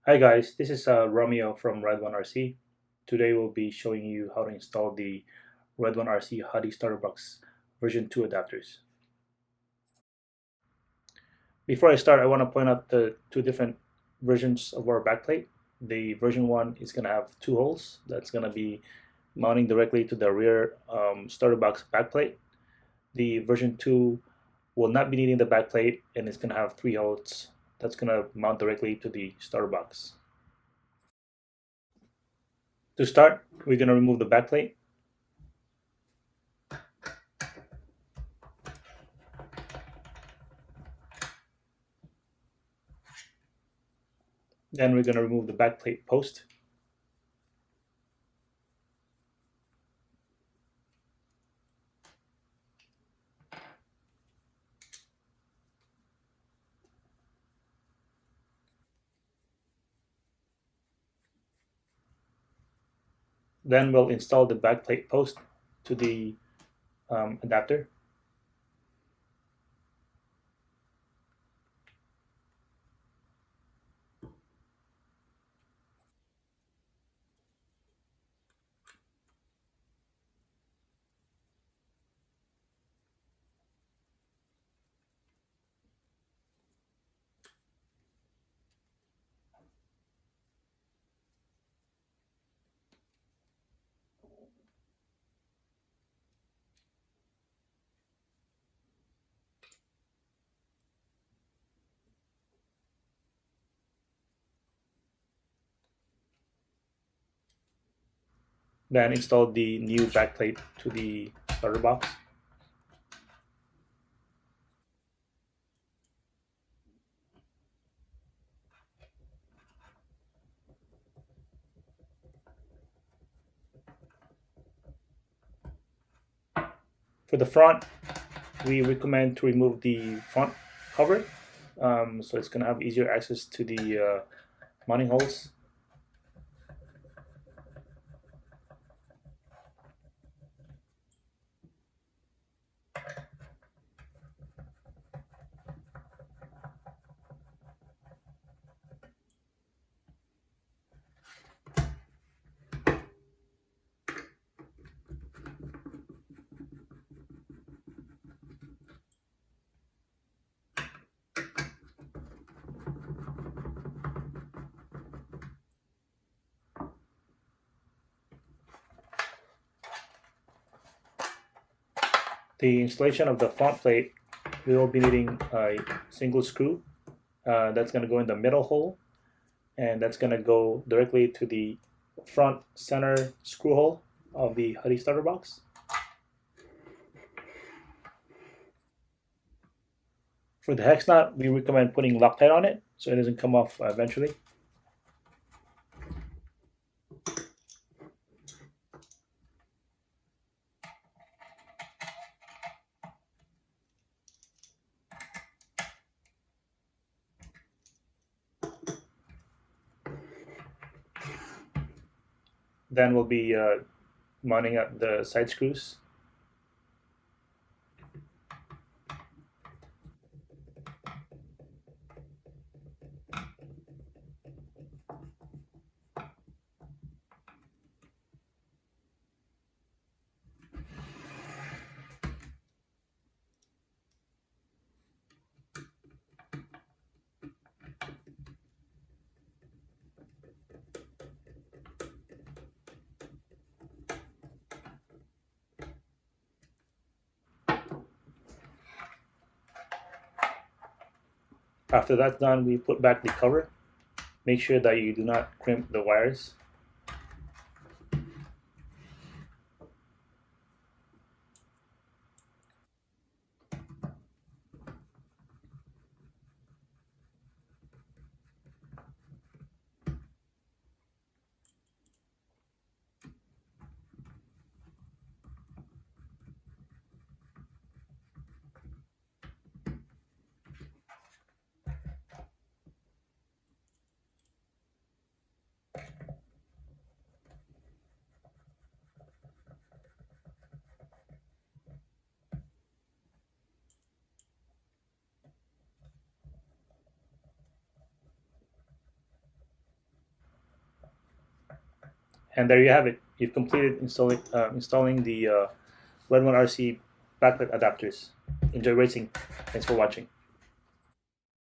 Hi guys, this is Romeo from Red1RC. Today we'll be showing you how to install the Red1RC Hudy Starter Box version 2 adapters. Before I start, I want to point out the two different versions of our backplate. The version 1 is going to have two holes. That's going to be mounting directly to the rear starter box backplate. The version 2 will not be needing the backplate and it's going to have three holes. That's going to mount directly to the starter box. To start, we're going to remove the backplate. Then we're going to remove the backplate post. Then we'll install the backplate post to the adapter. Then install the new backplate to the starter box. For the front, we recommend to remove the front cover, so it's going to have easier access to the mounting holes. The installation of the front plate, we will be needing a single screw that's going to go in the middle hole, and that's going to go directly to the front center screw hole of the Hudy starter box. For the hex nut, we recommend putting Loctite on it so it doesn't come off eventually. Then we'll be mounting up the side screws. After that's done, we put back the cover. Make sure that you do not crimp the wires. And there you have it. You've completed installing the Red1RC backlight adapters. Enjoy racing. Thanks for watching.